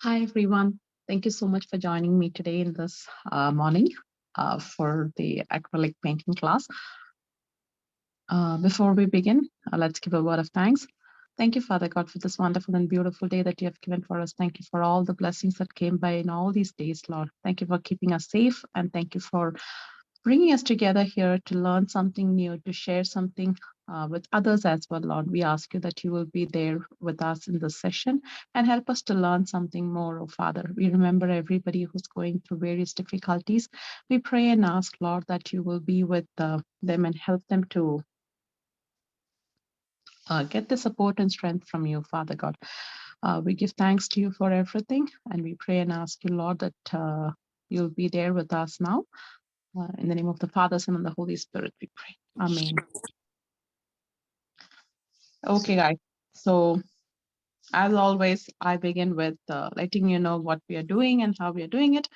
Hi, everyone. Thank you so much for joining me today in this morning for the acrylic painting class. Before we begin, let's give a word of thanks. Thank you, Father God, for this wonderful and beautiful day that you have given for us. Thank you for all the blessings that came by in all these days, Lord. Thank you for keeping us safe, and thank you for bringing us together here to learn something new, to share something with others as well, Lord. We ask you that you will be there with us in this session and help us to learn something more, oh Father. We remember everybody who's going through various difficulties. We pray and ask, Lord, that you will be with them and help them to get the support and strength from you, Father God. We give thanks to you for everything, and we pray and ask you, Lord, that you'll be there with us now. In the name of the Father, Son, and the Holy Spirit, we pray. Amen. Okay, guys. So, as always, I begin with letting you know what we are doing and how we are doing it.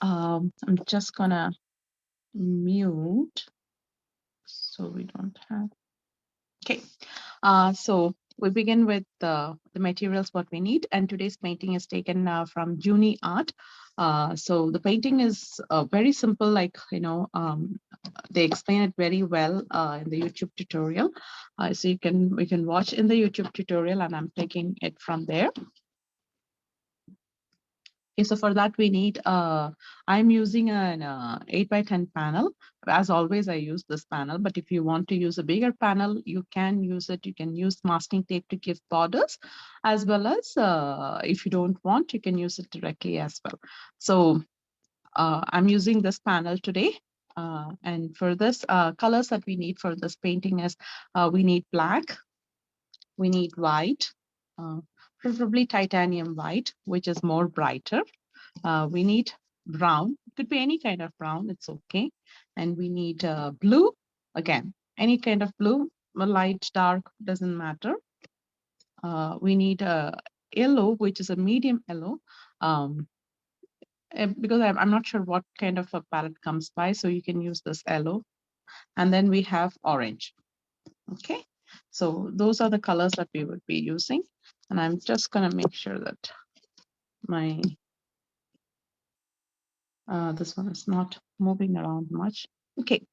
I'm just gonna mute so we don't have. Okay. So we begin with the materials what we need, and today's painting is taken from Joony Art. So the painting is very simple, like they explain it very well in the YouTube tutorial. So we can watch in the YouTube tutorial, and I'm taking it from there. Okay, so for that we need, I'm using an 8x10 panel. As always, I use this panel, but if you want to use a bigger panel, you can use it. You can use masking tape to give borders, as well as if you don't want, you can use it directly as well. So I'm using this panel today. And for this, colors that we need for this painting is we need black, we need white, preferably titanium white, which is more brighter. We need brown, it could be any kind of brown, it's okay. And we need blue, again, any kind of blue, light, dark, doesn't matter. We need yellow, which is a medium yellow, because I'm not sure what kind of a palette comes by, so you can use this yellow. And then we have orange. Okay, so those are the colors that we would be using. And I'm just going to make sure that my this one is not moving around much. Okay,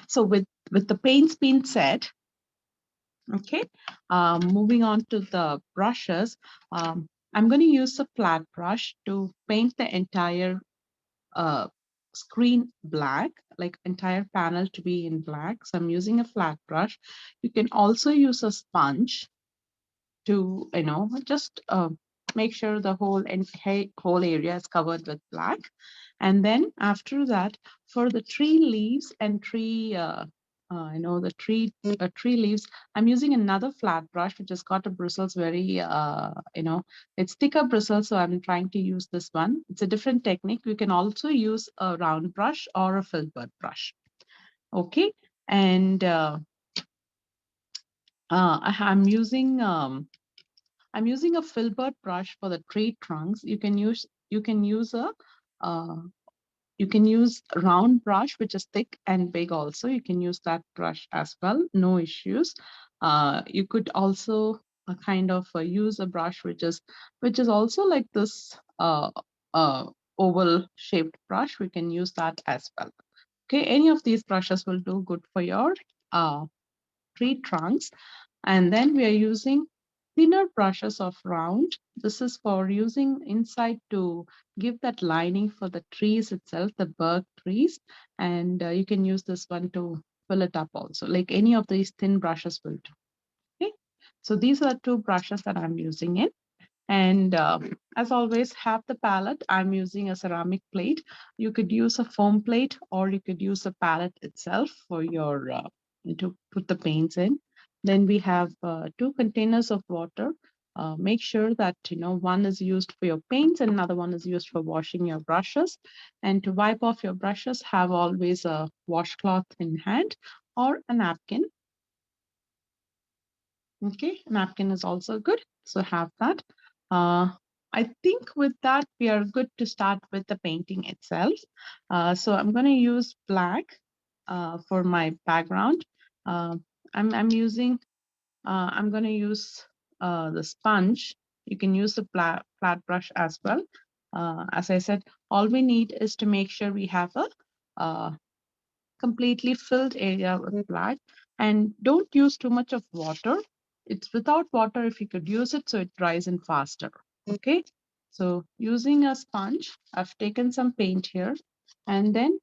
so with the paints being set, okay, moving on to the brushes, I'm going to use a flat brush to paint the entire screen black, like entire panel to be in black. So I'm using a flat brush. You can also use a sponge to, just make sure the whole area is covered with black. And then after that, for the tree leaves and tree, the tree leaves, I'm using another flat brush, which has got a bristles very, it's thicker bristles. So I'm trying to use this one. It's a different technique. You can also use a round brush or a filbert brush. Okay. And I'm using a filbert brush for the tree trunks. You can use uh, you can use a round brush which is thick and big also. You can use that brush as well, no issues. You could also kind of use a brush which is also like this oval shaped brush. We can use that as well. Okay, any of these brushes will do good for your tree trunks. And then we are using thinner brushes of round. This is for using inside to give that lining for the trees itself, the bark trees. And you can use this one to fill it up also, like any of these thin brushes will do. Okay, so these are two brushes that I'm using in. And as always, have the palette. I'm using a ceramic plate. You could use a foam plate, or you could use a palette itself for your to put the paints in. Then we have two containers of water. Make sure that one is used for your paints and another one is used for washing your brushes. And to wipe off your brushes, have always a washcloth in hand or a napkin. Okay, napkin is also good, so have that. I think with that, we are good to start with the painting itself. So I'm going to use black for my background. I'm going to use the sponge. You can use the flat brush as well. As I said, all we need is to make sure we have a completely filled area with black, and don't use too much of water. It's without water if you could use it so it dries in faster. Okay, so using a sponge, I've taken some paint here, and then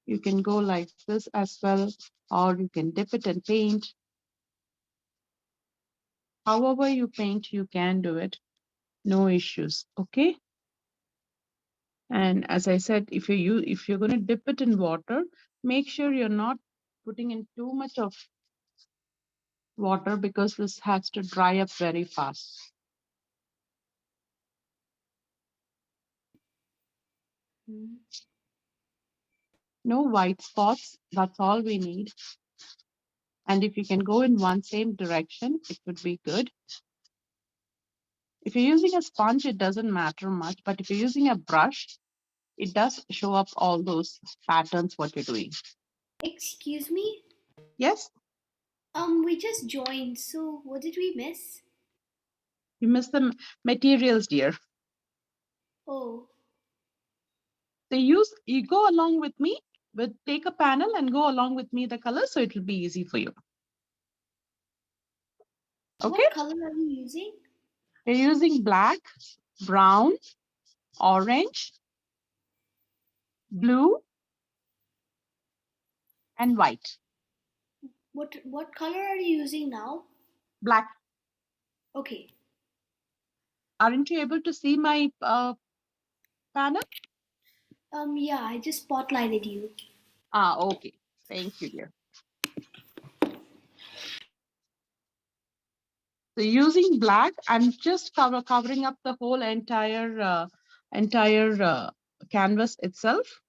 you can go like this as well, or you can dip it in paint. However you paint, you can do it. No issues. Okay. And as I said, if you're going to dip it in water, make sure you're not putting in too much of water because this has to dry up very fast. No white spots. That's all we need. And if you can go in one same direction, it would be good. If you're using a sponge, it doesn't matter much. But if you're using a brush, it does show up all those patterns, what you're doing. Excuse me? Yes, We just joined, so what did we miss? you missed the materials, dear. Oh, So you go along with me, but take a panel and go along with me the color, so it will be easy for you. Okay, what color are you using? we're using black, brown, orange, blue, and white. What color are you using now? Black. Okay. Aren't you able to see my panel? Yeah, I just spotlighted you. Okay. Thank you, dear. So using black, I'm just covering up the whole entire canvas itself.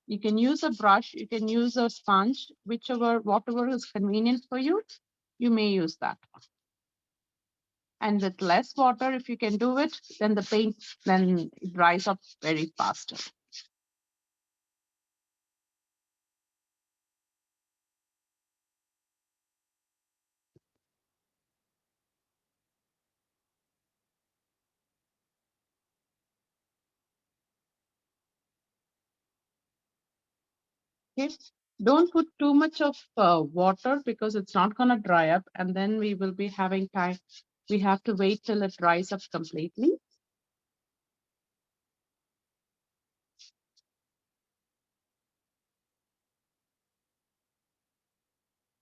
You can use a brush, you can use a sponge, whatever is convenient for you, you may use that. And with less water, if you can do it, then the paint then it dries up very faster. Okay. Don't put too much of water because it's not going to dry up, and then we will be having time. We have to wait till it dries up completely.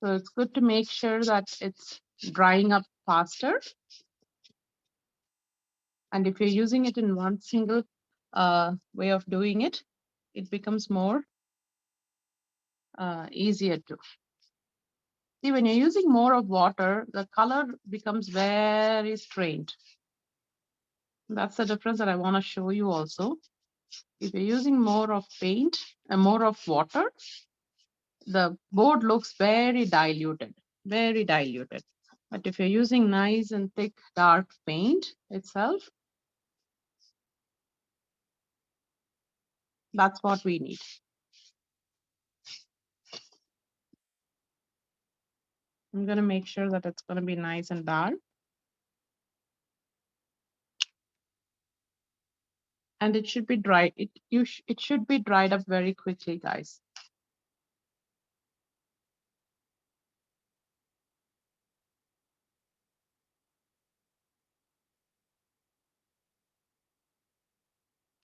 So it's good to make sure that it's drying up faster. And if you're using it in one single way of doing it, it becomes more easier to. See, when you're using more of water, the color becomes very strange. That's the difference that I want to show you also. If you're using more of paint and more of water, the board looks very diluted, very diluted. But if you're using nice and thick, dark paint itself, that's what we need. I'm going to make sure that it's going to be nice and dark. And it should be dry. It should be dried up very quickly, guys.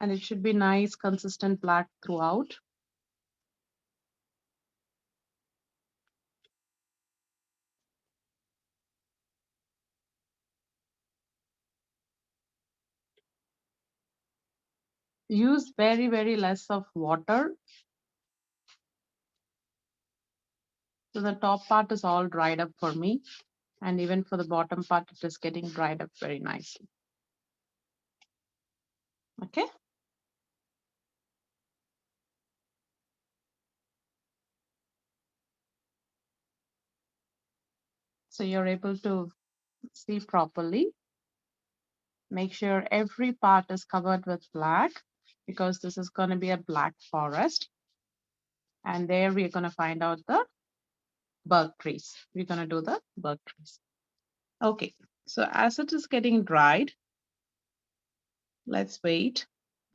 And it should be nice, consistent black throughout. Use very, very less of water. So the top part is all dried up for me. And even for the bottom part, it is getting dried up very nicely. Okay. So you're able to see properly. Make sure every part is covered with black because this is going to be a black forest. And there we're going to find out the bug trees. We're going to do the bug trees. Okay, so as it is getting dried, let's wait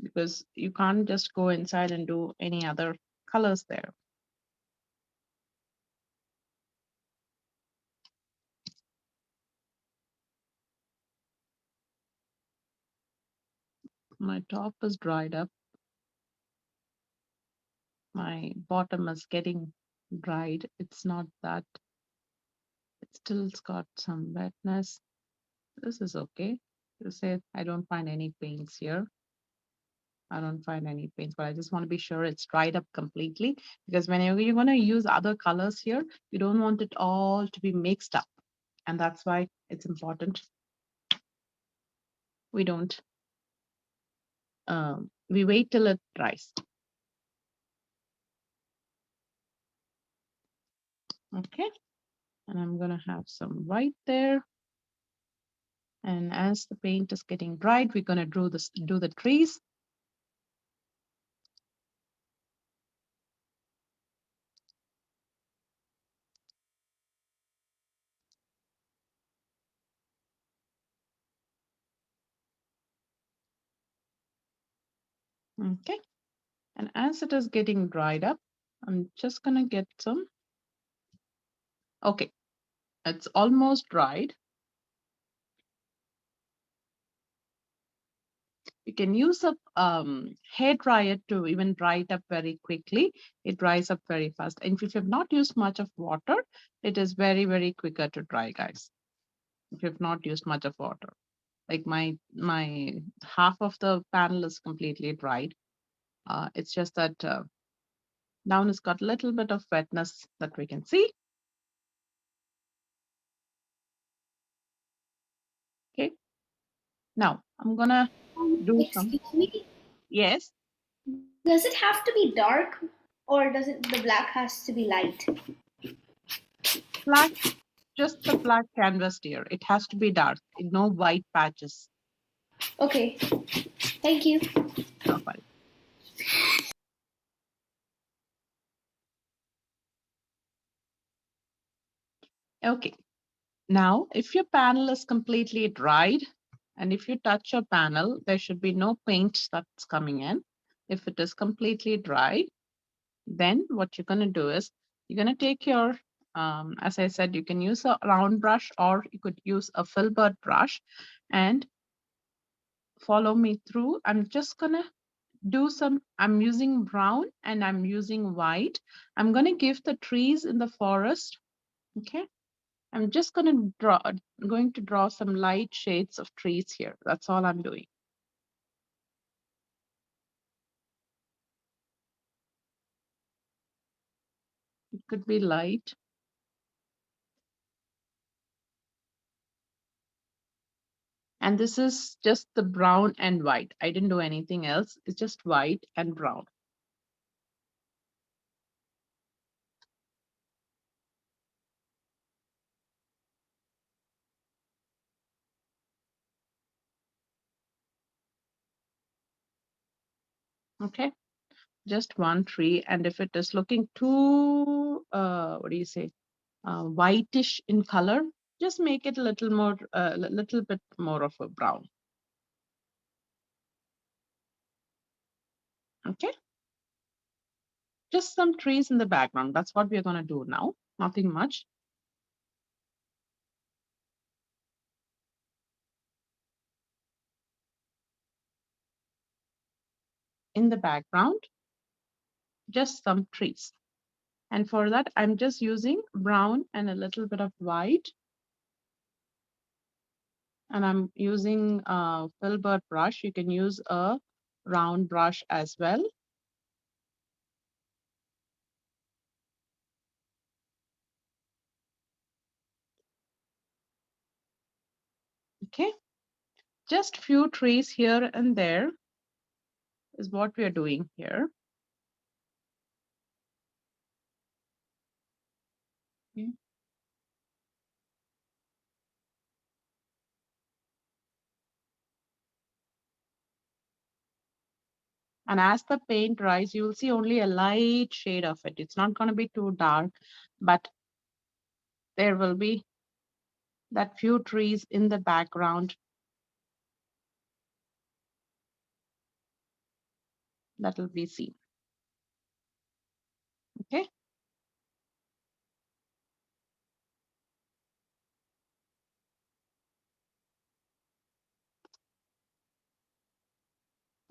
because you can't just go inside and do any other colors there. My top is dried up. My bottom is getting dried. It's not that, it still's got some wetness. This is okay. You say I don't find any paints here. I don't find any paints, but I just want to be sure it's dried up completely because whenever you're going to use other colors here, you don't want it all to be mixed up. And that's why it's important we don't, we wait till it dries. Okay. And I'm going to have some white there. And as the paint is getting dried, we're going to do the trees. Okay. And as it is getting dried up, I'm just going to get some. Okay. It's almost dried. You can use a hair dryer to even dry it up very quickly. It dries up very fast. And if you have not used much of water, it is very, very quicker to dry, guys. If you have not used much of water. Like my half of the panel is completely dried. It's just that down has got a little bit of wetness that we can see. Okay. Now I'm gonna do some. Excuse me? Yes, Does it have to be dark or does it the black has to be light? black, just the black canvas here. It has to be dark. No white patches. Okay. Thank you. No white. Okay. Now, if your panel is completely dried, and if you touch your panel, there should be no paint that's coming in. If it is completely dry, then what you're going to do is you're going to take your, as I said, you can use a round brush or you could use a filbert brush and follow me through. I'm just going to do some, I'm using brown and I'm using white. I'm going to give the trees in the forest. Okay. I'm just going to draw some light shades of trees here. That's all I'm doing. It could be light. And this is just the brown and white. I didn't do anything else. It's just white and brown. Okay. Just one tree. And if it is looking too, what do you say, whitish in color, just make it a little more, little bit more of a brown. Okay. Just some trees in the background. That's what we're going to do now. Nothing much. In the background, just some trees. And for that, I'm just using brown and a little bit of white. And I'm using a filbert brush. You can use a round brush as well. Okay, just few trees here and there is what we are doing here. Okay. And as the paint dries, you will see only a light shade of it. It's not going to be too dark, but there will be that few trees in the background that will be seen. Okay.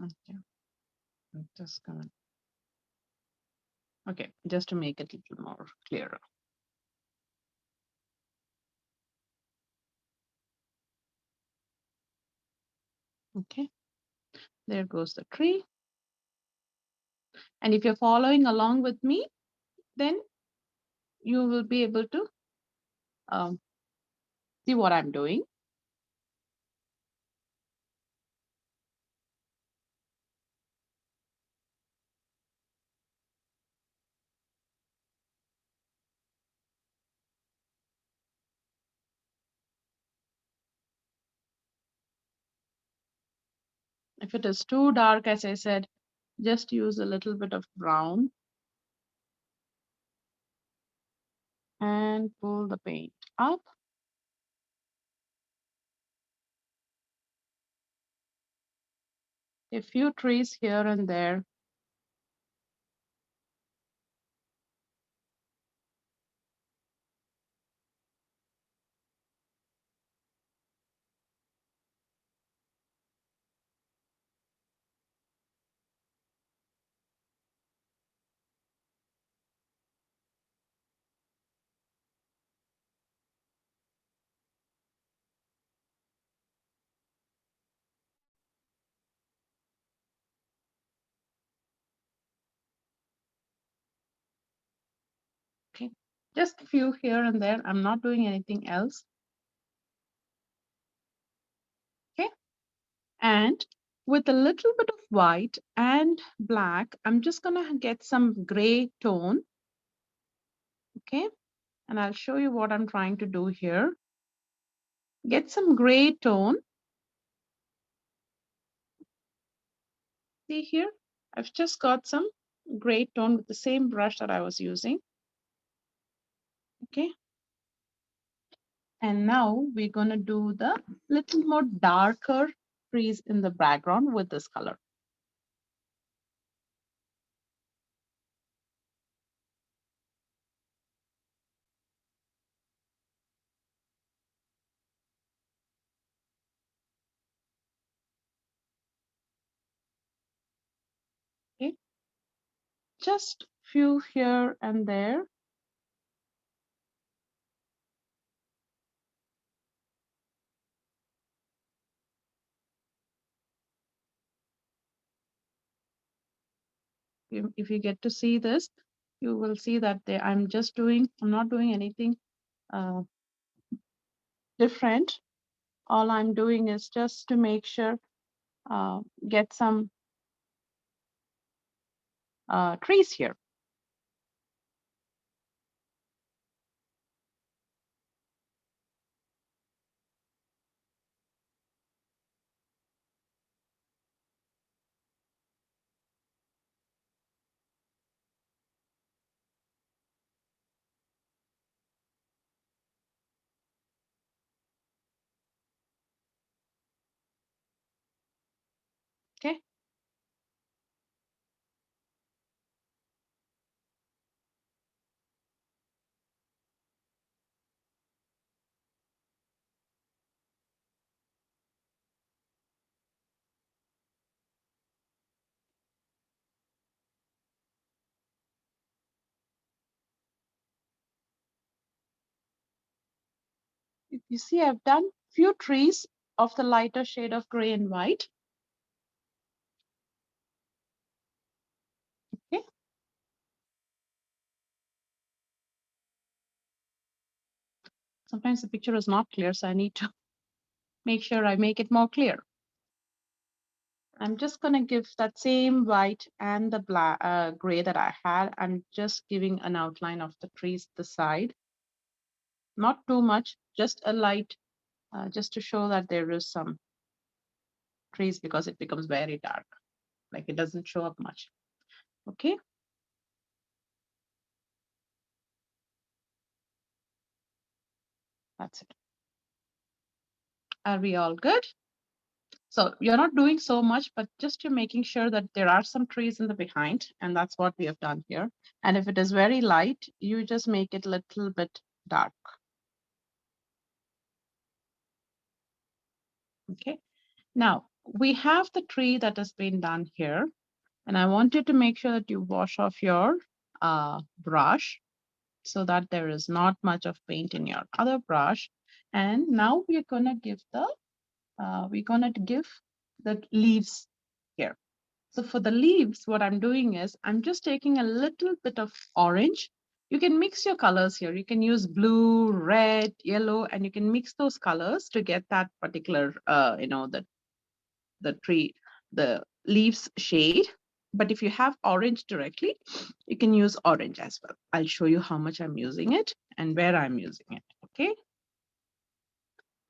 Okay. I'm just gonna. Okay, just to make it a little more clearer. Okay. There goes the tree. And if you're following along with me, then you will be able to um, see what I'm doing. If it is too dark, as I said, just use a little bit of brown and pull the paint up. A few trees here and there. Okay, just a few here and there. I'm not doing anything else. Okay, and with a little bit of white and black, I'm just gonna get some gray tone. Okay, and I'll show you what I'm trying to do here. Get some gray tone. See here, I've just got some gray tone with the same brush that I was using. Okay, and now we're gonna do the little more darker trees in the background with this color. Okay, just few here and there. If you get to see this, you will see that I'm not doing anything uh, different. All I'm doing is just to make sure get some trees here. Okay. If you see, I've done few trees of the lighter shade of gray and white. Okay. Sometimes the picture is not clear, so I need to make sure I make it more clear. I'm just going to give that same white and the black gray that I had. I'm just giving an outline of the trees the side. Not too much, just a light, just to show that there is some trees because it becomes very dark. like it doesn't show up much. Okay. That's it. Are we all good? So you're not doing so much, but just you're making sure that there are some trees in the behind, and that's what we have done here. And if it is very light, you just make it a little bit dark. Okay. Now we have the tree that has been done here, and I want you to make sure that you wash off your brush so that there is not much of paint in your other brush. And now we're gonna give the leaves here. So for the leaves, what I'm doing is I'm just taking a little bit of orange. You can mix your colors here. You can use blue, red, yellow, and you can mix those colors to get that particular, the tree, the leaves shade. But if you have orange directly, you can use orange as well. I'll show you how much I'm using it and where I'm using it. Okay.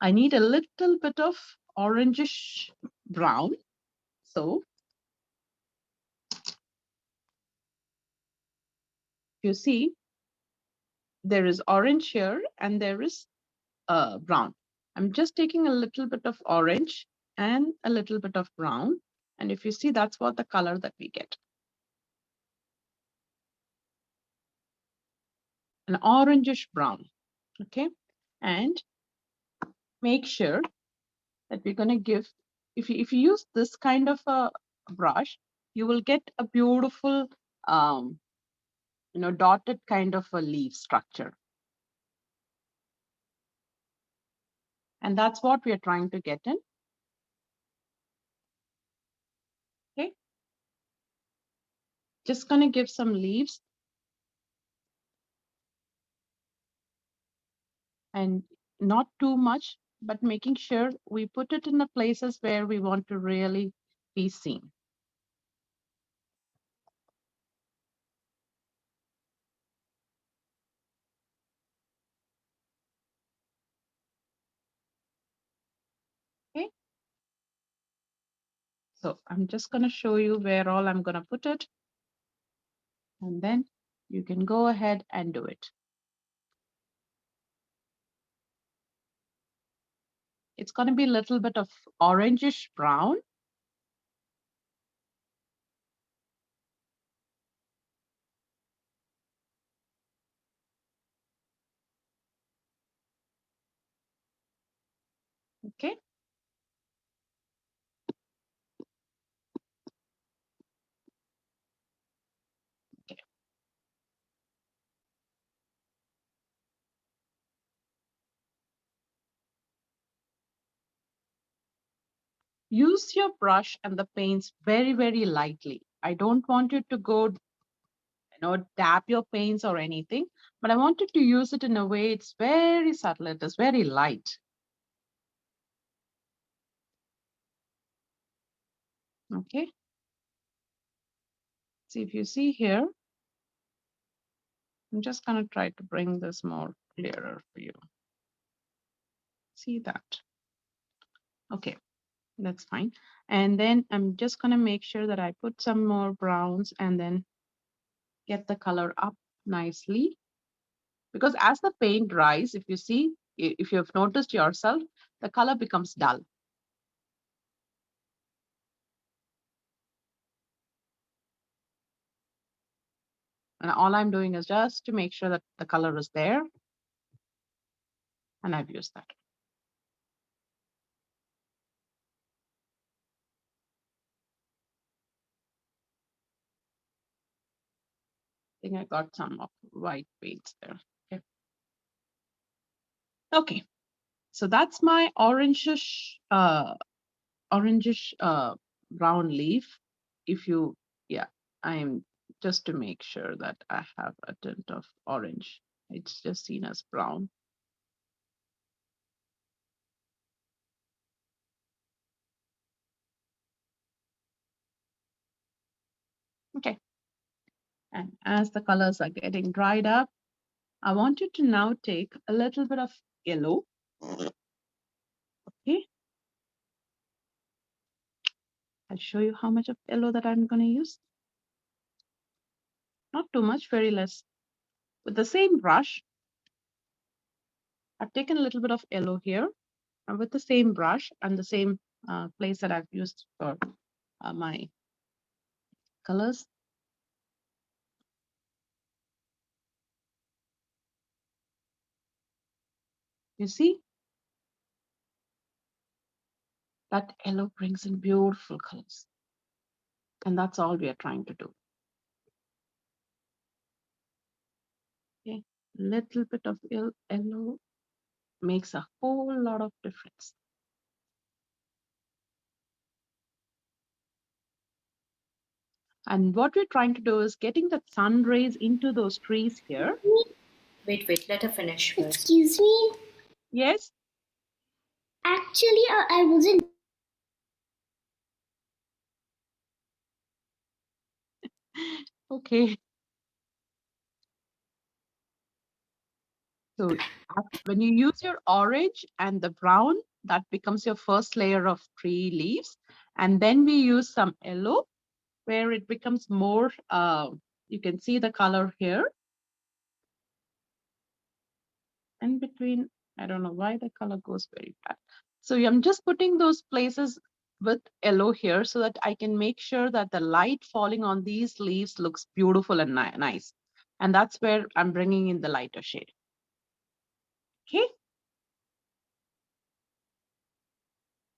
I need a little bit of orangish brown. So you see, there is orange here and there is brown. I'm just taking a little bit of orange and a little bit of brown. And if you see, that's what the color that we get. An orangish brown. Okay. And make sure that we're going to give, if you use this kind of a brush, you will get a beautiful, dotted kind of a leaf structure. And that's what we are trying to get in. Okay. Just going to give some leaves. And not too much, but making sure we put it in the places where we want to really be seen. Okay. So I'm just going to show you where all I'm going to put it. And then you can go ahead and do it. It's going to be a little bit of orangish brown. Okay. Okay. Use your brush and the paints very, very lightly. I don't want you to go, dab your paints or anything, but I want you to use it in a way it's very subtle. It is very light. Okay. See, if you see here, I'm just going to try to bring this more clearer for you. See that? Okay, that's fine. And then I'm just going to make sure that I put some more browns and then get the color up nicely. Because as the paint dries, if you see, if you've noticed yourself, the color becomes dull. And all I'm doing is just to make sure that the color is there. And I've used that. I think I got some of white paints there. Okay. Okay. So that's my orangish brown leaf. If you, yeah, I'm just to make sure that I have a tint of orange. It's just seen as brown. Okay. And as the colors are getting dried up, I want you to now take a little bit of yellow. Okay. I'll show you how much of yellow that I'm going to use. Not too much, very less. With the same brush, I've taken a little bit of yellow here, and with the same brush and the same place that I've used for my colors. You see, that yellow brings in beautiful colors. And that's all we are trying to do. Okay, little bit of yellow makes a whole lot of difference. And what we're trying to do is getting the sun rays into those trees here. Wait, let her finish first. Excuse me. Yes. Actually, I wasn't. Okay. So when you use your orange and the brown, that becomes your first layer of tree leaves. And then we use some yellow where it becomes more, you can see the color here. In between, I don't know why the color goes very bad. So I'm just putting those places with yellow here so that I can make sure that the light falling on these leaves looks beautiful and nice. And that's where I'm bringing in the lighter shade. Okay.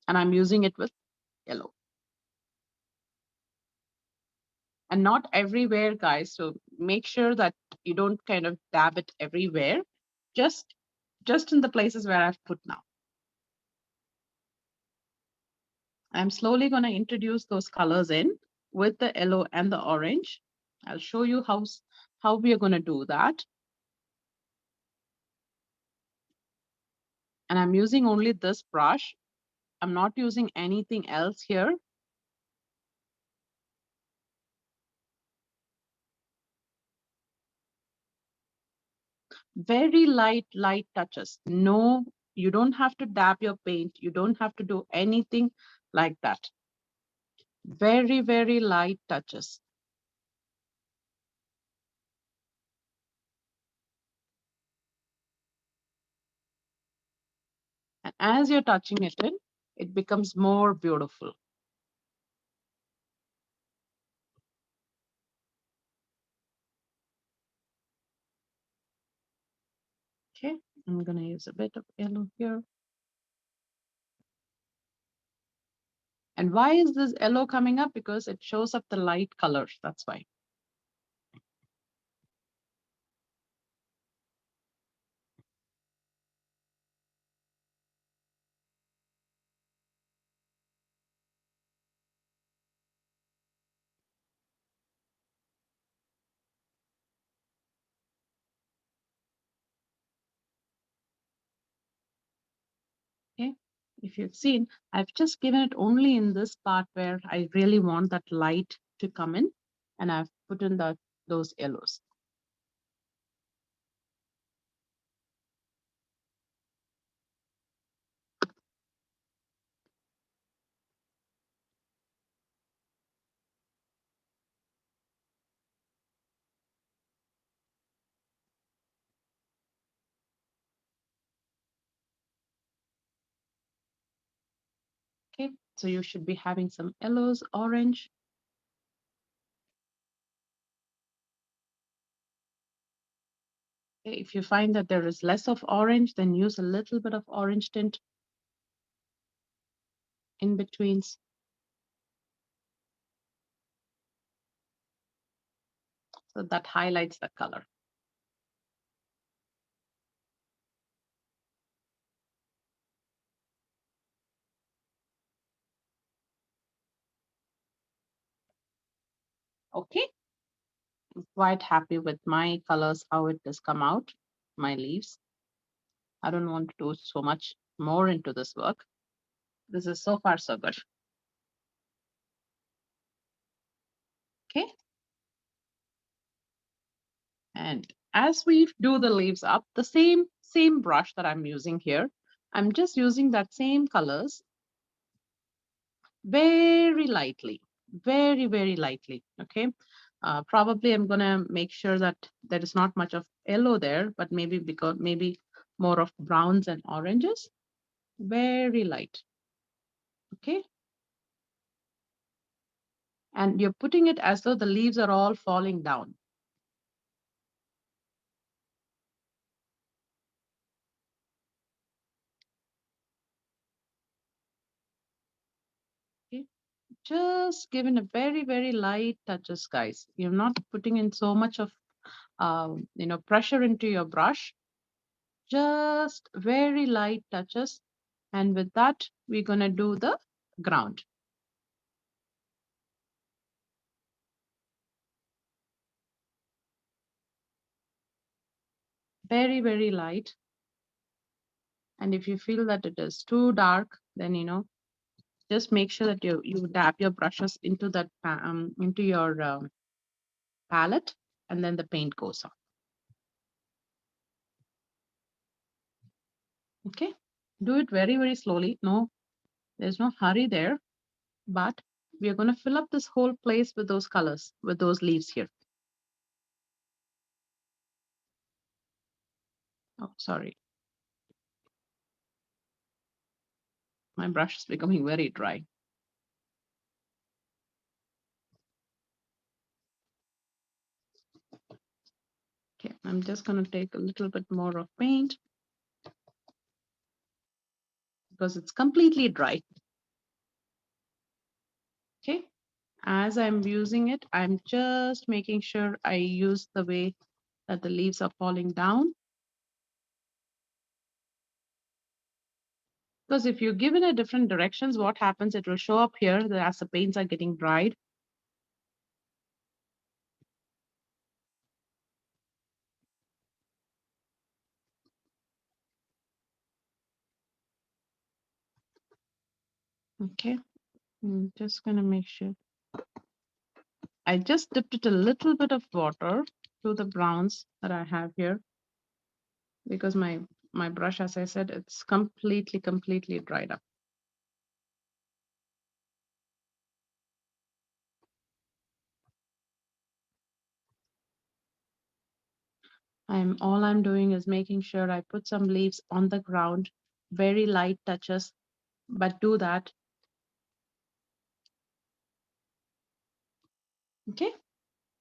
And I'm using it with yellow. And not everywhere, guys. So make sure that you don't kind of dab it everywhere, just in the places where I've put now. I'm slowly going to introduce those colors in with the yellow and the orange. I'll show you how we are going to do that. And I'm using only this brush. I'm not using anything else here. Very light touches. No, you don't have to dab your paint. You don't have to do anything like that. Very, very light touches. And as you're touching it in, it becomes more beautiful. Okay, I'm going to use a bit of yellow here. And why is this yellow coming up? Because it shows up the light colors. That's why. Okay, if you've seen, I've just given it only in this part where I really want that light to come in, and I've put in those yellows. Okay, so you should be having some yellows, orange. Okay, if you find that there is less of orange, then use a little bit of orange tint in betweens. So that highlights the color. Okay, I'm quite happy with my colors, how it has come out, my leaves. I don't want to do so much more into this work. This is so far so good. Okay. And as we do the leaves up, the same brush that I'm using here, I'm just using that same colors, very lightly, very lightly. Okay. Probably I'm gonna make sure that there is not much of yellow there, but maybe more of browns and oranges. Very light. Okay. And you're putting it as though the leaves are all falling down. Okay. Just giving a very light touches, guys. You're not putting in so much of pressure into your brush. Just very light touches. And with that, we're gonna do the ground. Very light. And if you feel that it is too dark, then just make sure that you dab your brushes into that into your palette, and then the paint goes on. Okay, do it very slowly. No, there's no hurry there, but we are going to fill up this whole place with those colors, with those leaves here. Oh, sorry, my brush is becoming very dry. Okay, I'm just going to take a little bit more of paint because it's completely dry. Okay, as I'm using it, I'm just making sure I use the way that the leaves are falling down. Because if you give it a different directions, what happens, it will show up here as the paints are getting dried. Okay, I'm just gonna make sure. I just dipped it a little bit of water to the browns that I have here because my brush, as I said, it's completely dried up. All I'm doing is making sure I put some leaves on the ground, very light touches, but do that. Okay,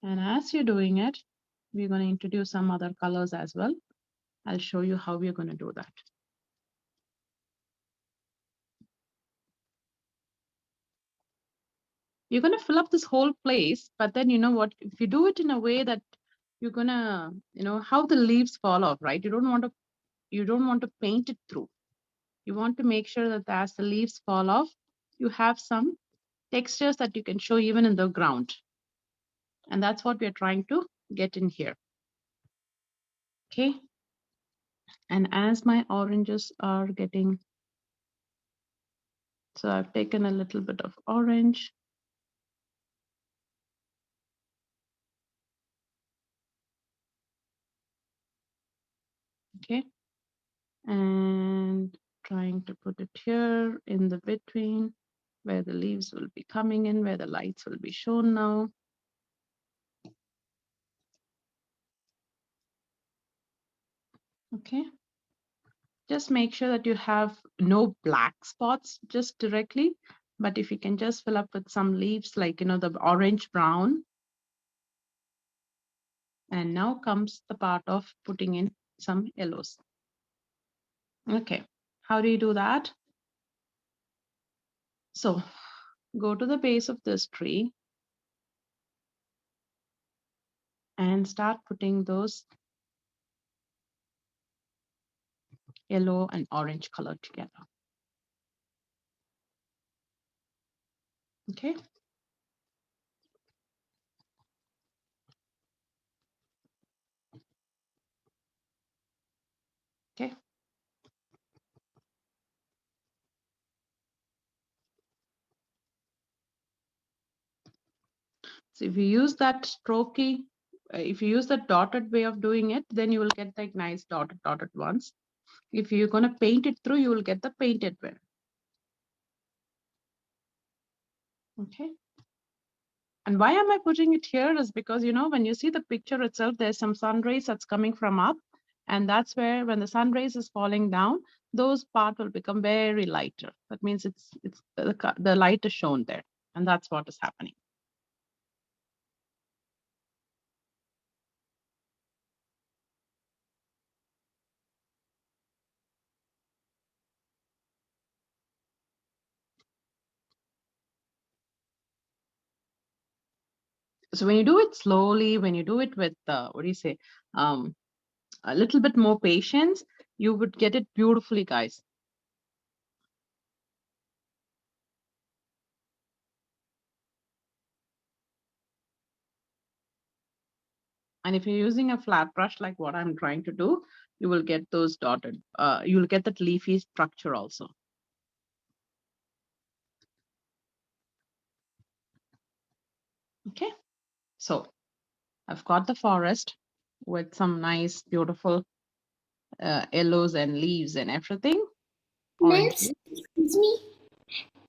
and as you're doing it, we're going to introduce some other colors as well. I'll show you how we're going to do that. You're going to fill up this whole place, but then you know what, if you do it in a way that you're going to, how the leaves fall off, right? You don't want to paint it through. You want to make sure that as the leaves fall off, you have some textures that you can show even in the ground. And that's what we're trying to get in here. Okay. And as my oranges are getting, so I've taken a little bit of orange. Okay. And trying to put it here in the between where the leaves will be coming in, where the lights will be shown now. Okay. Just make sure that you have no black spots just directly, but if you can just fill up with some leaves like, the orange brown. And now comes the part of putting in some yellows. Okay, how do you do that? So go to the base of this tree and start putting those yellow and orange color together. Okay. Okay. So if you use that strokey, if you use the dotted way of doing it, then you will get like nice dotted ones. If you're going to paint it through, you will get the painted one. Okay. And why am I putting it here is because, you know, when you see the picture itself, there's some sun rays that's coming from up. And that's where when the sun rays is falling down, those part will become very lighter. That means it's the light is shown there. And that's what is happening. So when you do it slowly, when you do it with, what do you say, a little bit more patience, you would get it beautifully, guys. And if you're using a flat brush like what I'm trying to do, you will get those dotted, you will get that leafy structure also. Okay, so I've got the forest with some nice, beautiful yellows and leaves and everything. Orange. Nels, excuse me.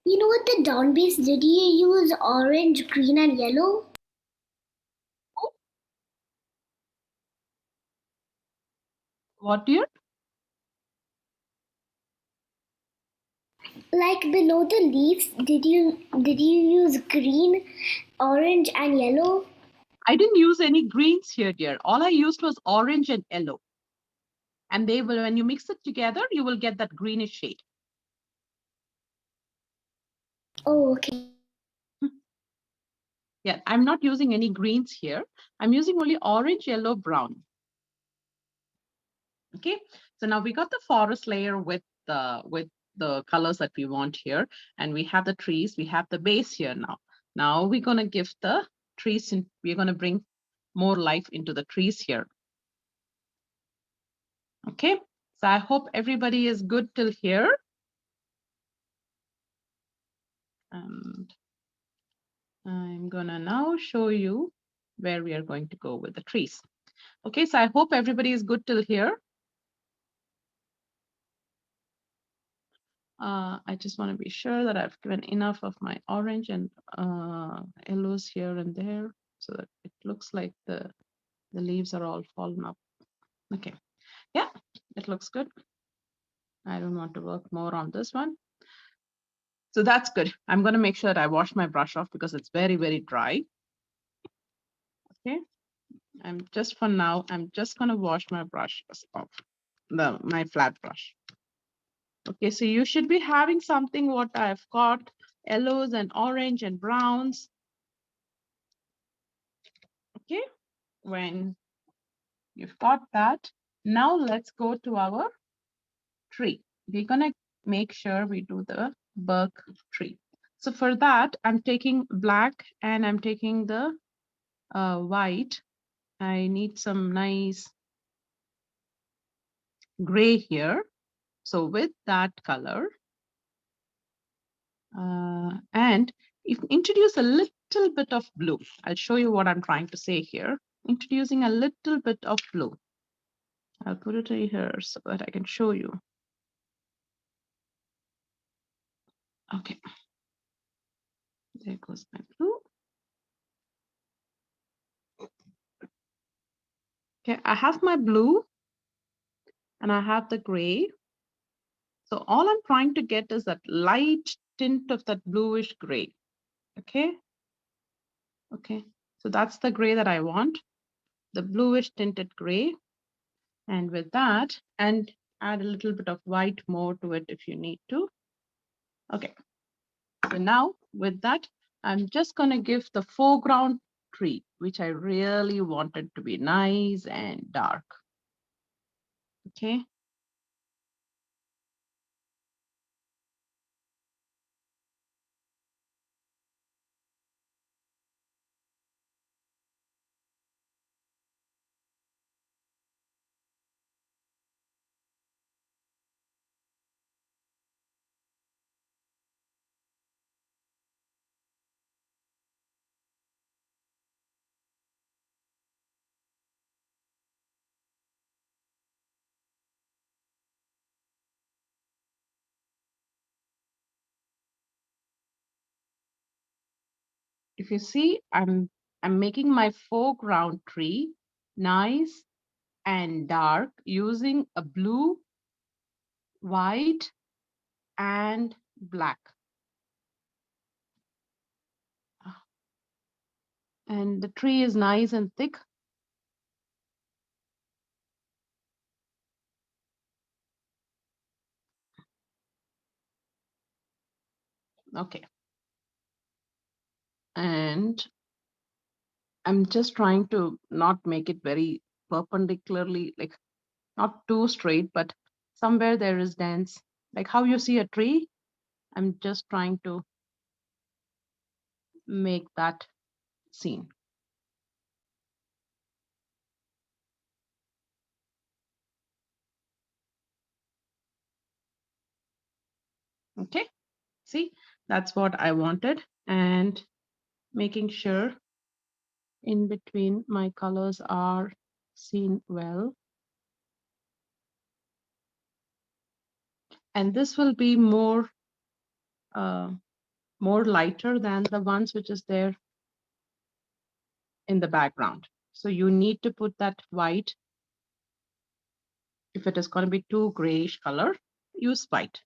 You know what the down base did you use orange, green, and yellow? What dear? Like below the leaves, did you use green, orange, and yellow? I didn't use any greens here, dear. All I used was orange and yellow. And they will, when you mix it together, you will get that greenish shade. Oh, okay. Yeah, I'm not using any greens here. I'm using only orange, yellow, brown. Okay, so now we got the forest layer with the colors that we want here, and we have the trees, we have the base here now. Now we're gonna give the trees, and we're gonna bring more life into the trees here. Okay, so I hope everybody is good till here. And I'm gonna now show you where we are going to go with the trees. Okay, so I hope everybody is good till here. I just want to be sure that I've given enough of my orange and yellows here and there so that it looks like the leaves are all fallen up. Okay, yeah, it looks good. I don't want to work more on this one. So that's good. I'm going to make sure that I wash my brush off because it's very, very dry. Okay, for now, I'm just going to wash my brush off, my flat brush. Okay, so you should be having something what I've got, yellows and orange and browns. Okay, when you've got that, now let's go to our tree. We're gonna make sure we do the bark tree. So for that, I'm taking black and I'm taking the white. I need some nice gray here. So with that color, and if introduce a little bit of blue. I'll show you what I'm trying to say here. Introducing a little bit of blue. I'll put it here so that I can show you. Okay. There goes my blue. Okay, I have my blue and I have the gray. So all I'm trying to get is that light tint of that bluish gray. Okay. Okay. So that's the gray that I want, the bluish tinted gray. And with that, and add a little bit of white more to it if you need to. Okay. So now with that, I'm just going to give the foreground tree, which I really wanted to be nice and dark. Okay. if you see, I'm making my foreground tree nice and dark using a blue, white, and black. And the tree is nice and thick. Okay. And I'm just trying to not make it very perpendicularly, like not too straight, but somewhere there is dents. Like how you see a tree, I'm just trying to make that scene. Okay, see, that's what I wanted. And making sure in between my colors are seen well. And this will be more more lighter than the ones which is there in the background. So you need to put that white. If it is going to be too grayish color, use white.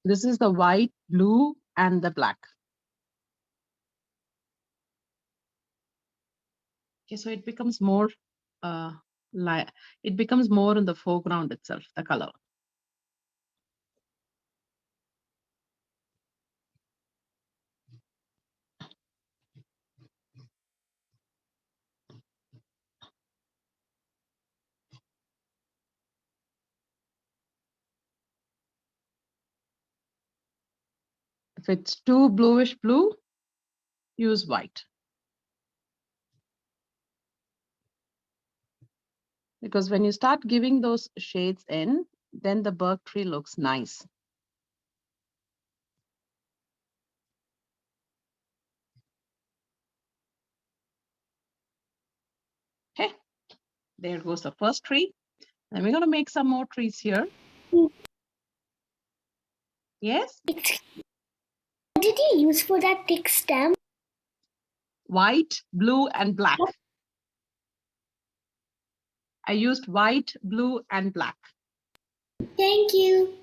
This is the white, blue, and the black. Okay, so it becomes more light. It becomes more in the foreground itself, the color. If it's too bluish blue, use white. Because when you start giving those shades in, then the birch tree looks nice. Okay, there goes the first tree. And we're going to make some more trees here. Yes? What did you use for that thick stem? White, blue, and black. I used white, blue, and black. Thank you.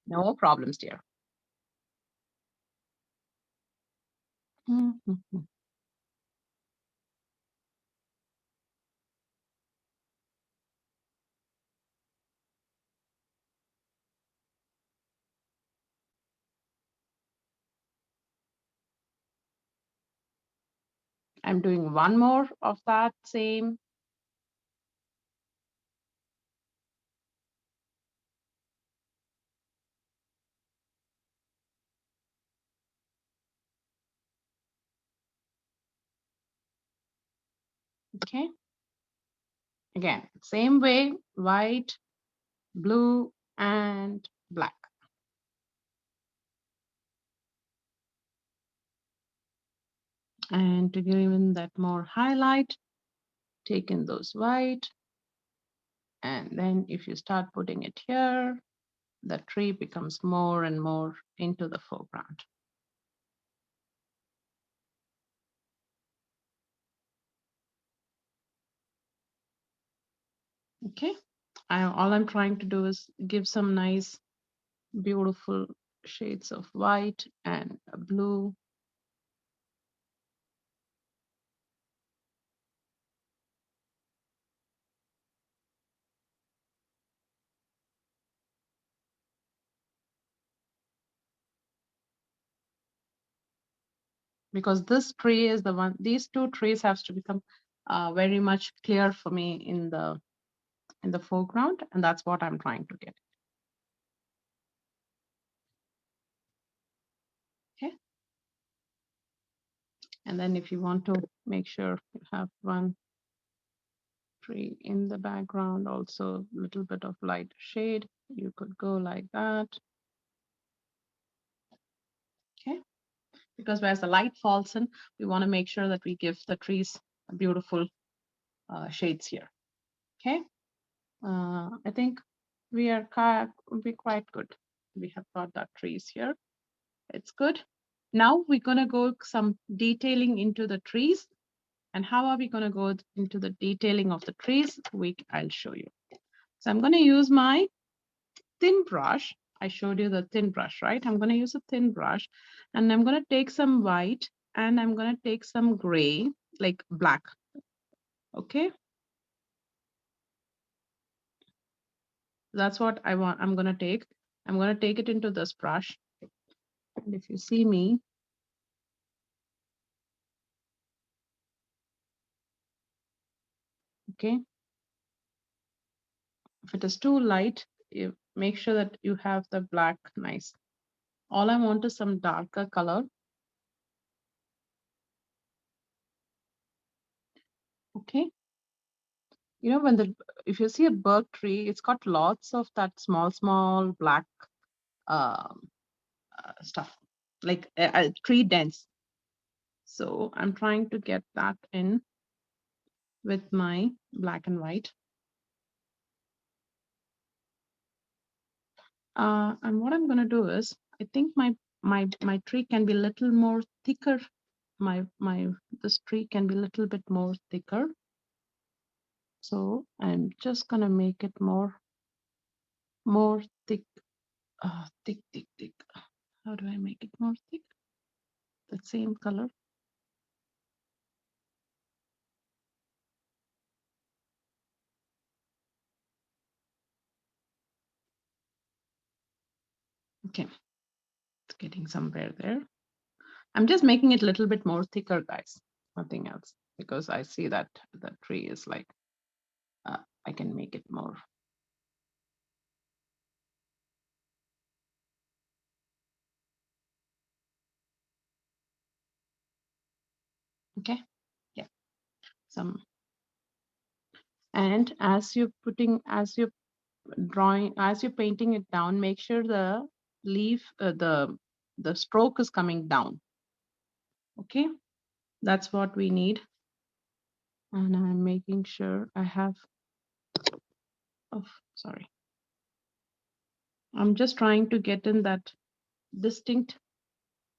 No problems, dear. I'm doing one more of that same. Okay. Again, same way, white, blue, and black. And to give even that more highlight, take in those white. And then if you start putting it here, the tree becomes more and more into the foreground. Okay, all I'm trying to do is give some nice, beautiful shades of white and blue. Because this tree is the one, these two trees have to become very much clear for me in the foreground, and that's what I'm trying to get. Okay. And then if you want to make sure you have one tree in the background, also a little bit of light shade, you could go like that. Okay. Because whereas the light falls in, we want to make sure that we give the trees a beautiful shades here. Okay, I think we're quite good. We have got that trees here. It's good. Now we're gonna go some detailing into the trees. And how are we gonna go into the detailing of the trees? I'll show you. So I'm gonna use my thin brush. I showed you the thin brush, right? I'm gonna use a thin brush and I'm gonna take some white and I'm gonna take some gray, like black. Okay, that's what I want. I'm gonna take it into this brush. And if you see me, okay, if it is too light, you make sure that you have the black nice. All I want is some darker color. Okay, you know, if you see a birch tree, it's got lots of that small black um, stuff, like tree dents. So I'm trying to get that in with my black and white. And what I'm gonna do is, I think my tree can be a little more thicker. This tree can be a little bit more thicker. So I'm just gonna make it more thick, thick. How do I make it more thick? The same color. Okay, it's getting somewhere there. I'm just making it a little bit more thicker, guys. Nothing else, because I see that the tree is like, I can make it more. Okay, yeah, some. And as you're painting it down, make sure the leaf, the stroke is coming down. Okay, that's what we need. And I'm making sure I have, oh, sorry. I'm just trying to get in that distinct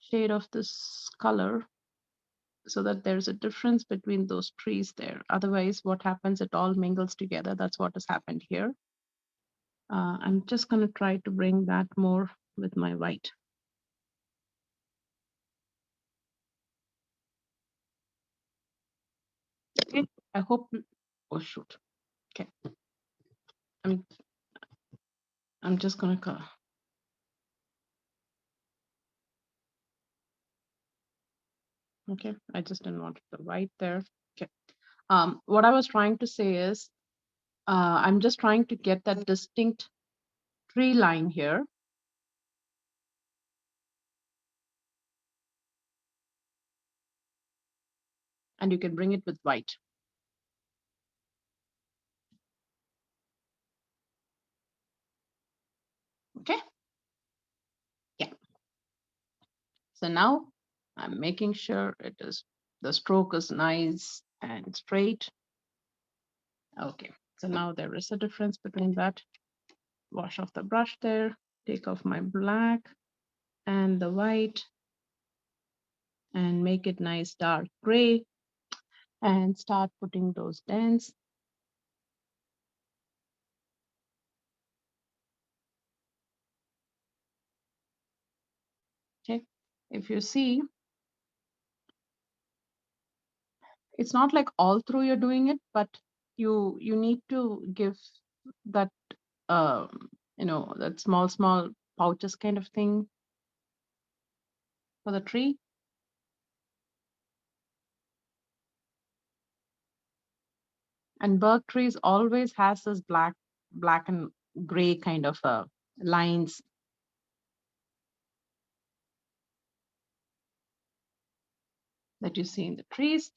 shade of this color so that there's a difference between those trees there. Otherwise, what happens, it all mingles together. That's what has happened here. I'm just going to try to bring that more with my white. Okay, I hope, oh shoot. Okay, I'm just going to, okay, I just didn't want the white there. Okay, what I was trying to say is, I'm just trying to get that distinct tree line here. And you can bring it with white. Okay, yeah. So now I'm making sure the stroke is nice and straight. Okay, so now there is a difference between that. Wash off the brush there, take off my black and the white and make it nice dark gray and start putting those dents. Okay, if you see, it's not like all through you're doing it, but you need to give that that small pouches kind of thing for the tree. And birch trees always has this black and gray kind of lines. That you see in the trees.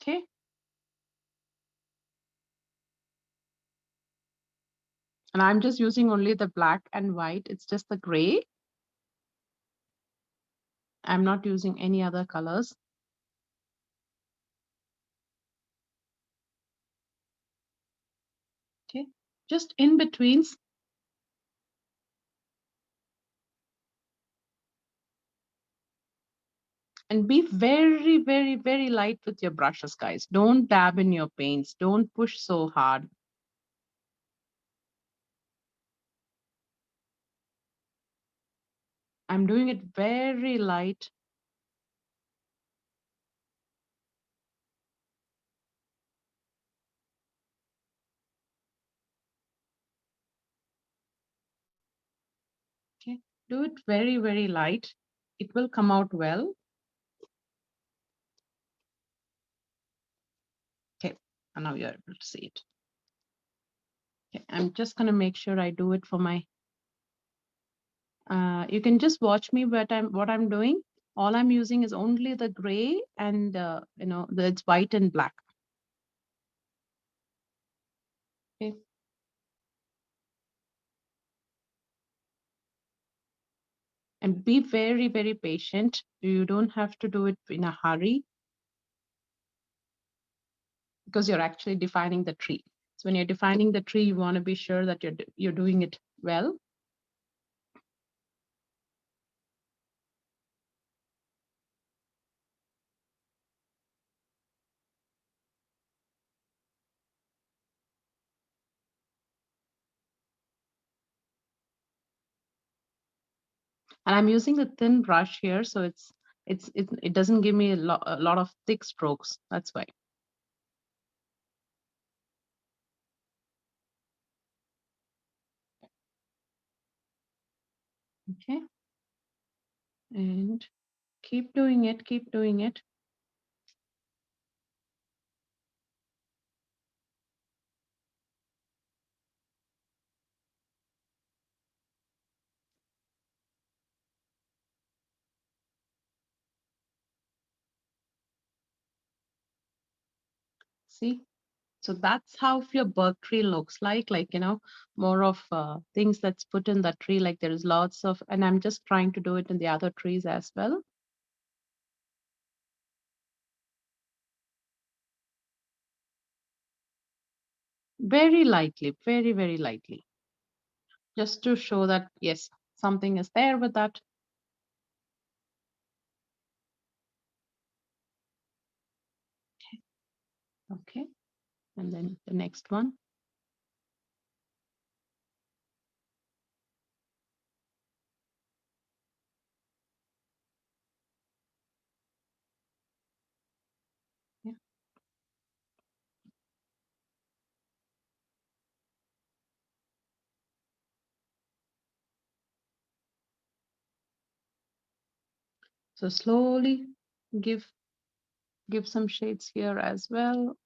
Okay. And I'm just using only the black and white. It's just the gray. I'm not using any other colors. Okay, just in betweens. And be very, very, very light with your brushes, guys. Don't dab in your paints. Don't push so hard. I'm doing it very light. Okay, do it very, very light. It will come out well. Okay, and now you're able to see it. Okay, I'm just gonna make sure I do it for my. You can just watch me, but what I'm doing. All I'm using is only the gray and it's white and black. Okay. And be very, very patient. You don't have to do it in a hurry because you're actually defining the tree. So when you're defining the tree, you want to be sure that you're doing it well. And I'm using the thin brush here, so it doesn't give me a lot of thick strokes. That's why. Okay. And keep doing it, keep doing it. See? So that's how your bird tree looks like, more of things that's put in that tree. Like there is lots of, and I'm just trying to do it in the other trees as well. Very lightly, very, very lightly. Just to show that, yes, something is there with that. Okay. And then the next one. Yeah. So slowly give some shades here as well.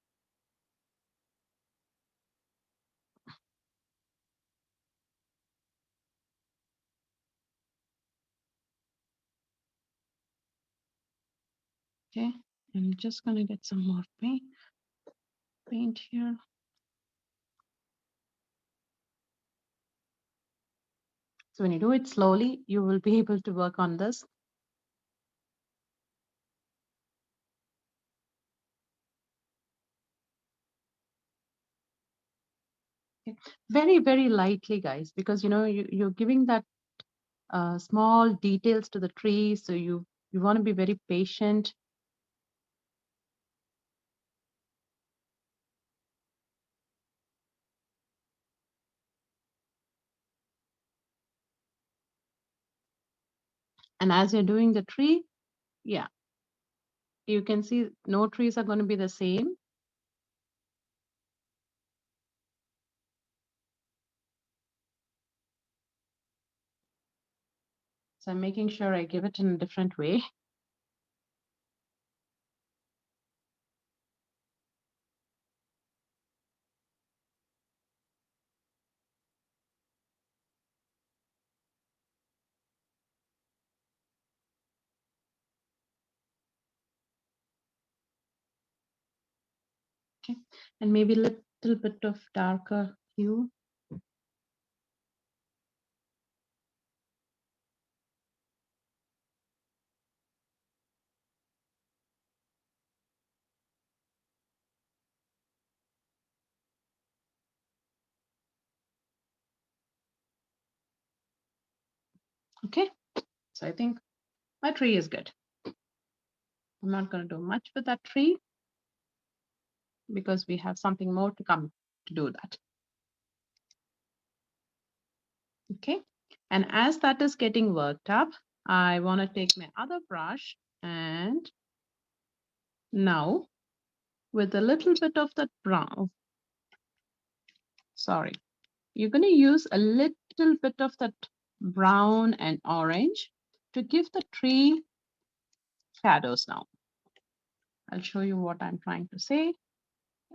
Okay. I'm just gonna get some more paint here. So when you do it slowly, you will be able to work on this. Okay. Very, very lightly, guys, because you're giving that small details to the tree. So you want to be very patient. And as you're doing the tree, yeah, you can see no trees are going to be the same. So I'm making sure I give it in a different way. Okay. And maybe a little bit of darker hue. Okay, so I think my tree is good. I'm not going to do much with that tree because we have something more to come to do that. Okay, and as that is getting worked up, I want to take my other brush and now with a little bit of that brown, sorry, you're going to use a little bit of that brown and orange to give the tree shadows now. I'll show you what I'm trying to say.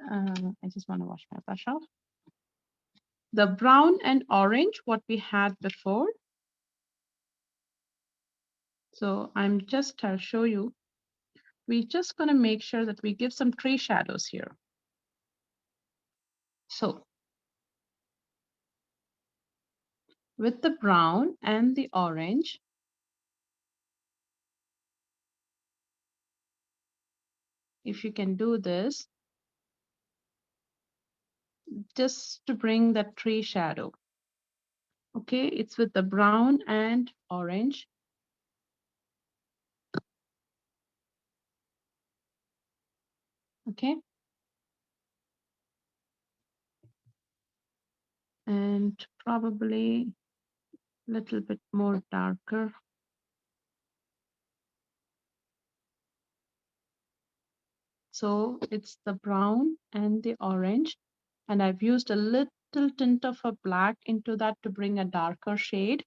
I just want to wash my brush off. The brown and orange, what we had before. So I'll show you. We're just going to make sure that we give some tree shadows here. So with the brown and the orange, if you can do this, just to bring that tree shadow. Okay, it's with the brown and orange. Okay. And probably a little bit more darker. So it's the brown and the orange. And I've used a little tint of a black into that to bring a darker shade.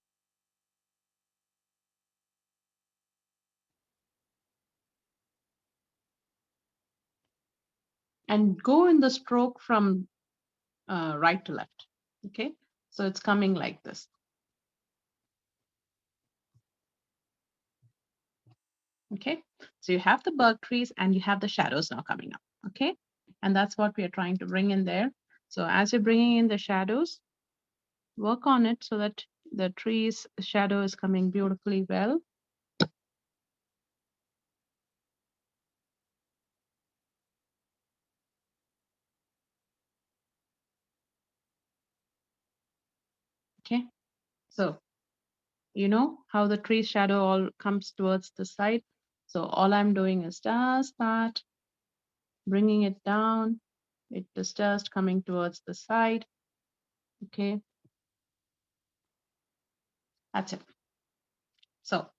And go in the stroke from right to left. Okay, so it's coming like this. Okay, so you have the bug trees and you have the shadows now coming up. Okay, and that's what we are trying to bring in there. So as you're bringing in the shadows, work on it so that the tree's shadow is coming beautifully well. Okay, so you know how the tree shadow all comes towards the side. So all I'm doing is just that, bringing it down. It is just coming towards the side. Okay, that's it. So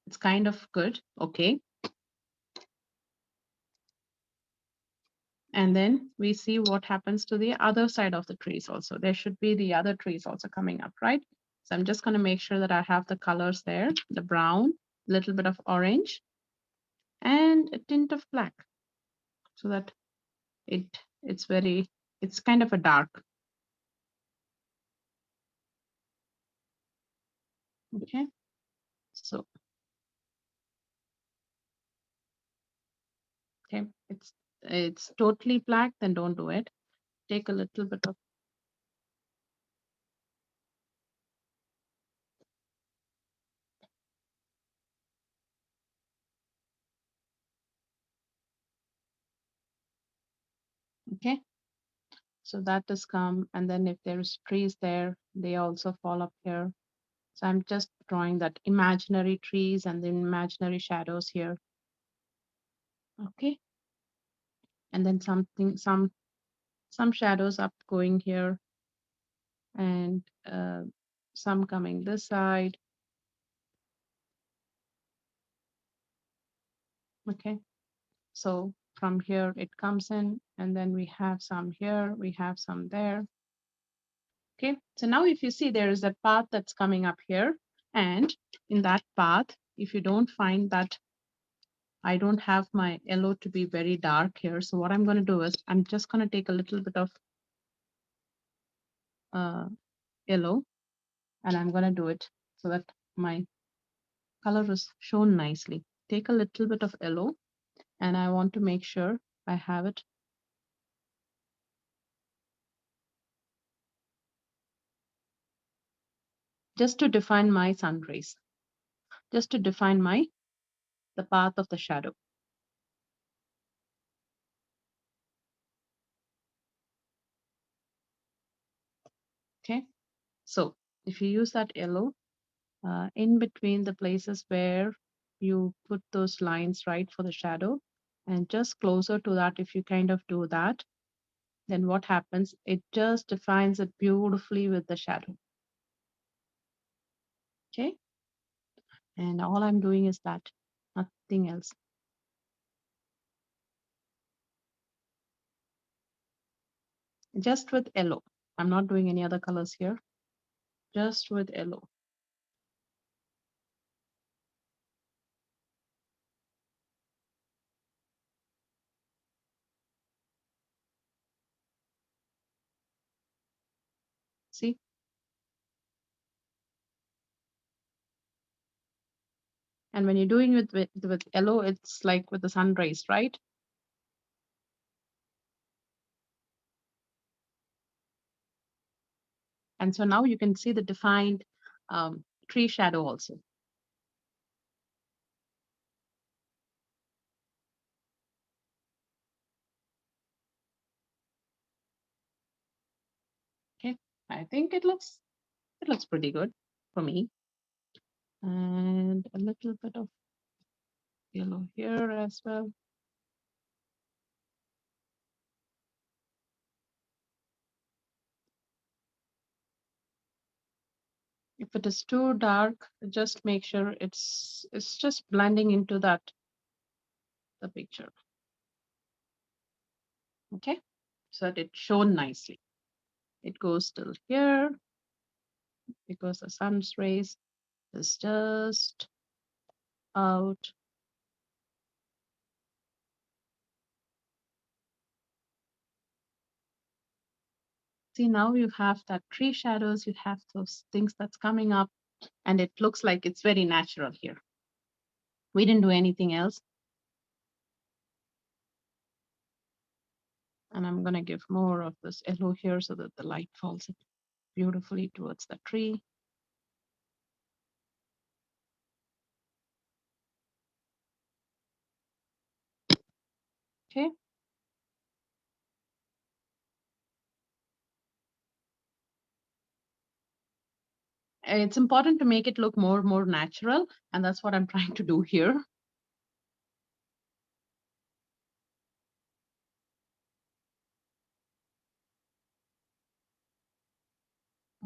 it's kind of good. Okay. And then we see what happens to the other side of the trees also. There should be the other trees also coming up, right? So I'm just going to make sure that I have the colors there, the brown, a little bit of orange, and a tint of black so that it's kind of a dark. Okay, so okay, it's totally black, then don't do it. Take a little bit of okay. So that is come, and then if there's trees there, they also fall up here. So I'm just drawing that imaginary trees and the imaginary shadows here. Okay, and then some shadows up going here, and some coming this side. Okay, so from here it comes in, and then we have some here, we have some there. Okay, so now if you see there is a path that's coming up here, and in that path, if you don't find that I don't have my yellow to be very dark here, so what I'm going to do is I'm just going to take a little bit of yellow, and I'm going to do it so that my color is shown nicely. Take a little bit of yellow, and I want to make sure I have it just to define my sun rays, just to define the path of the shadow. Okay, so if you use that yellow, in between the places where you put those lines, right, for the shadow, and just closer to that, if you kind of do that, then what happens? It just defines it beautifully with the shadow. Okay. And all I'm doing is that, nothing else. Just with yellow. I'm not doing any other colors here. Just with yellow. See? And when you're doing it with yellow, it's like with the sun rays, right? And so now you can see the defined tree shadow also. Okay, I think it looks pretty good for me. And a little bit of yellow here as well. If it is too dark, just make sure it's just blending into the picture. Okay, so that it's shown nicely. It goes till here because the sun's rays is just out. See, now you have that tree shadows, you have those things that's coming up, and it looks like it's very natural here. We didn't do anything else. And I'm gonna give more of this yellow here so that the light falls beautifully towards the tree. Okay. It's important to make it look more natural, and that's what I'm trying to do here.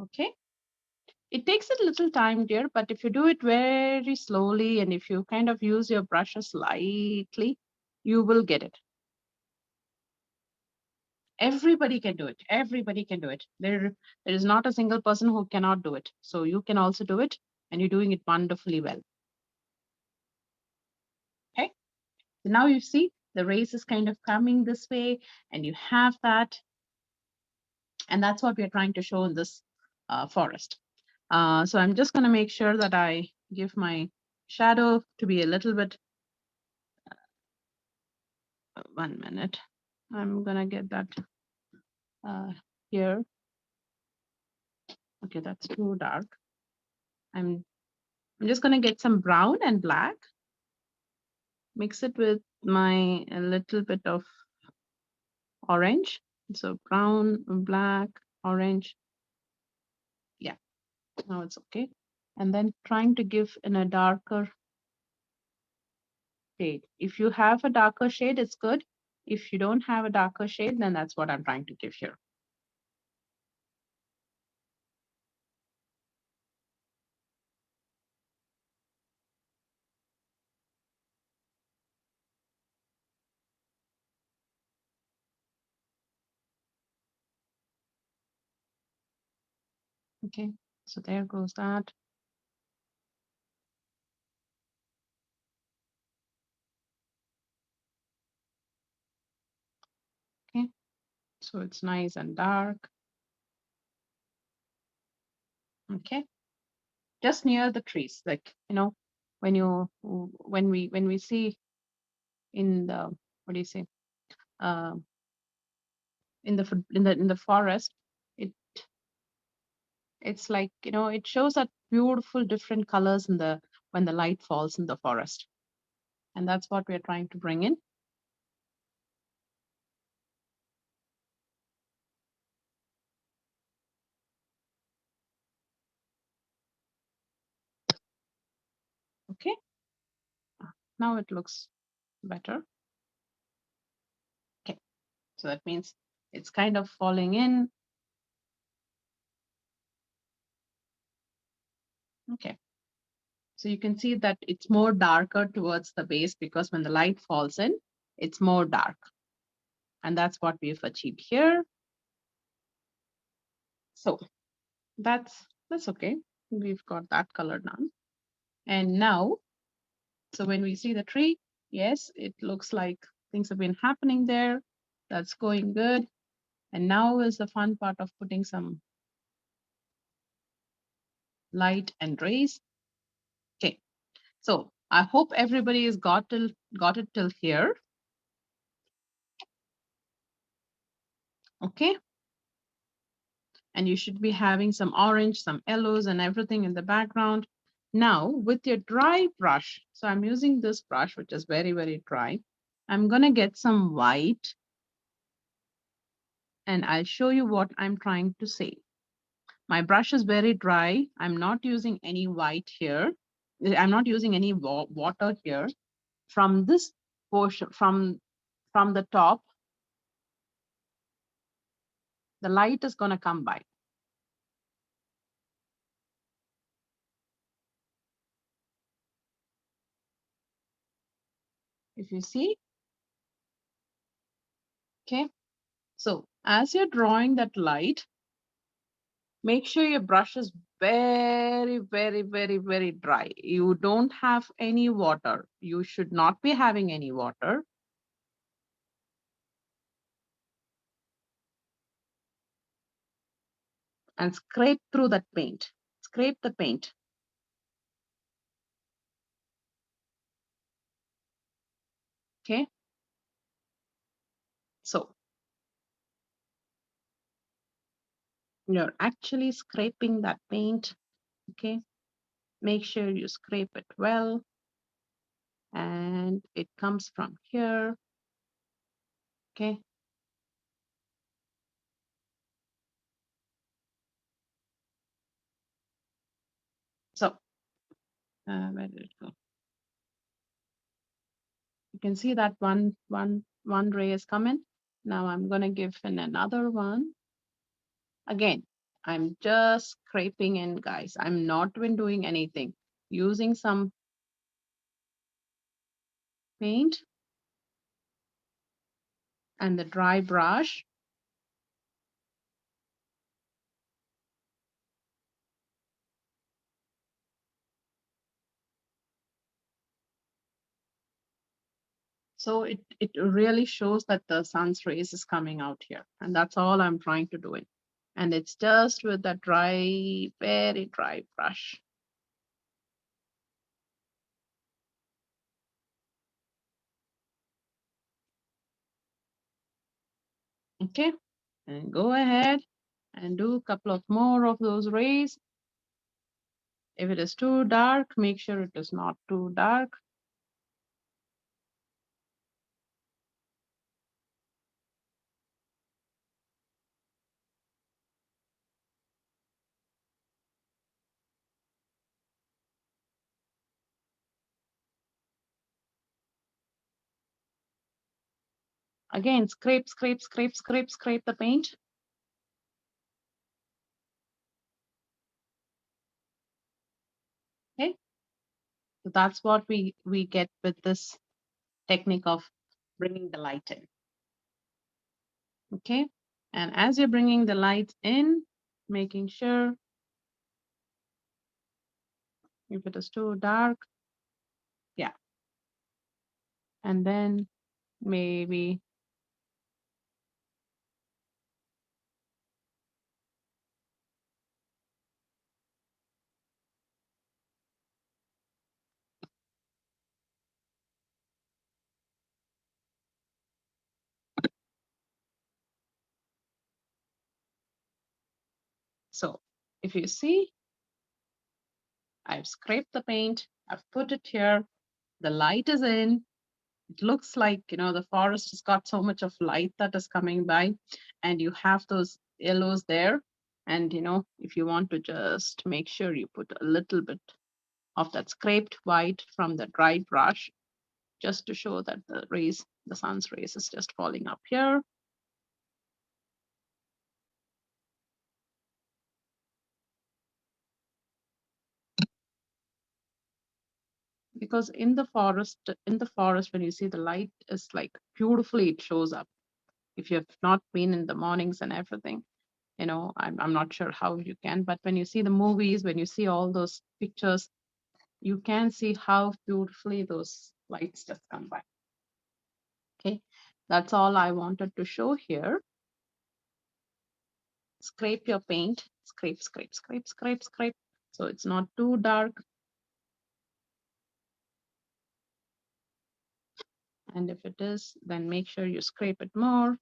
Okay. It takes a little time, dear, but if you do it very slowly and if you kind of use your brushes lightly, you will get it. Everybody can do it. Everybody can do it. There is not a single person who cannot do it. So you can also do it, and you're doing it wonderfully well. Okay. So now you see the race is kind of coming this way, and you have that. And that's what we're trying to show in this forest. So I'm just going to make sure that I give my shadow to be a little bit. 1 minute. I'm going to get that here. Okay, that's too dark. I'm just going to get some brown and black. Mix it with my a little bit of orange. So brown, black, orange. Yeah, now it's okay. And then trying to give in a darker shade. If you have a darker shade, it's good. If you don't have a darker shade, then that's what I'm trying to give here. Okay, so there goes that. Okay, so it's nice and dark. Okay, just near the trees, like, you know, when we see in the, what do you say, uh, in the forest, it it's like, you know, it shows that beautiful different colors in the when the light falls in the forest, and that's what we're trying to bring in. Okay, now it looks better. Okay, so that means it's kind of falling in. Okay, so you can see that it's more darker towards the base because when the light falls in, it's more dark. And that's what we've achieved here. So that's okay. We've got that color done. And now, so when we see the tree, yes, it looks like things have been happening there. That's going good. And now is the fun part of putting some light and rays. Okay, so I hope everybody has got it till here. Okay, and you should be having some orange, some yellows, and everything in the background. Now with your dry brush, so I'm using this brush, which is very, very dry. I'm gonna get some white and I'll show you what I'm trying to say. My brush is very dry. I'm not using any white here. I'm not using any water here. From this portion, from the top, the light is gonna come by. If you see, okay. So as you're drawing that light, make sure your brush is very, very, very, very dry. You don't have any water. You should not be having any water. And scrape through that paint. Scrape the paint. Okay. So you're actually scraping that paint. Okay. Make sure you scrape it well. And it comes from here. Okay. So where did it go? You can see that one ray is coming. Now I'm going to give in another one. Again, I'm just scraping in, guys. I'm not been doing anything. Using some paint and the dry brush. So it really shows that the sun's rays is coming out here. And that's all I'm trying to do it. And it's just with that dry, very dry brush. Okay, and go ahead and do a couple of more of those rays. If it is too dark, make sure it is not too dark. Again, scrape, scrape, scrape, scrape, scrape the paint. Okay, so that's what we get with this technique of bringing the light in. Okay, and as you're bringing the light in, making sure if it is too dark, yeah, and then maybe so. If you see, I've scraped the paint, I've put it here, the light is in. It looks like, the forest has got so much of light that is coming by, and you have those yellows there. And, if you want to just make sure you put a little bit of that scraped white from the dry brush, just to show that the sun's rays is just falling up here. Because in the forest, when you see the light is like beautifully, it shows up. If you have not been in the mornings and everything, I'm not sure how you can, but when you see the movies, when you see all those pictures, you can see how beautifully those lights just come by. Okay, that's all I wanted to show here. Scrape your paint, scrape, scrape, scrape, scrape, scrape, so it's not too dark. And if it is, then make sure you scrape it more.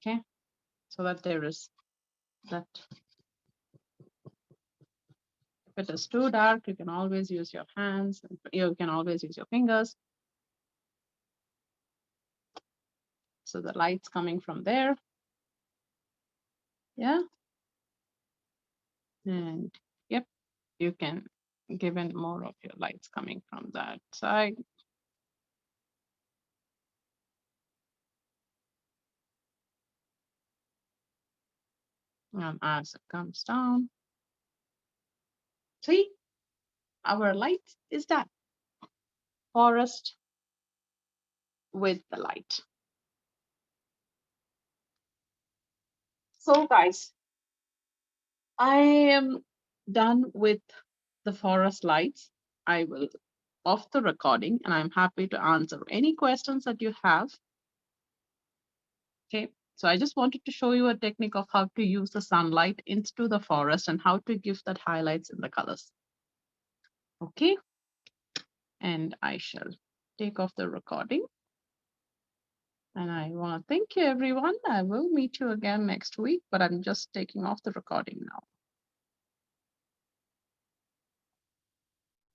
Okay, so that there is that. If it is too dark, you can always use your hands. You can always use your fingers. So the light's coming from there. Yeah. And yep, you can give in more of your lights coming from that side. And as it comes down, see, our light is that forest with the light. So guys, I am done with the forest lights. I will off the recording and I'm happy to answer any questions that you have. Okay, so I just wanted to show you a technique of how to use the sunlight into the forest and how to give that highlights in the colors. Okay, and I shall take off the recording. And I want to thank you, everyone. I will meet you again next week, but I'm just taking off the recording now.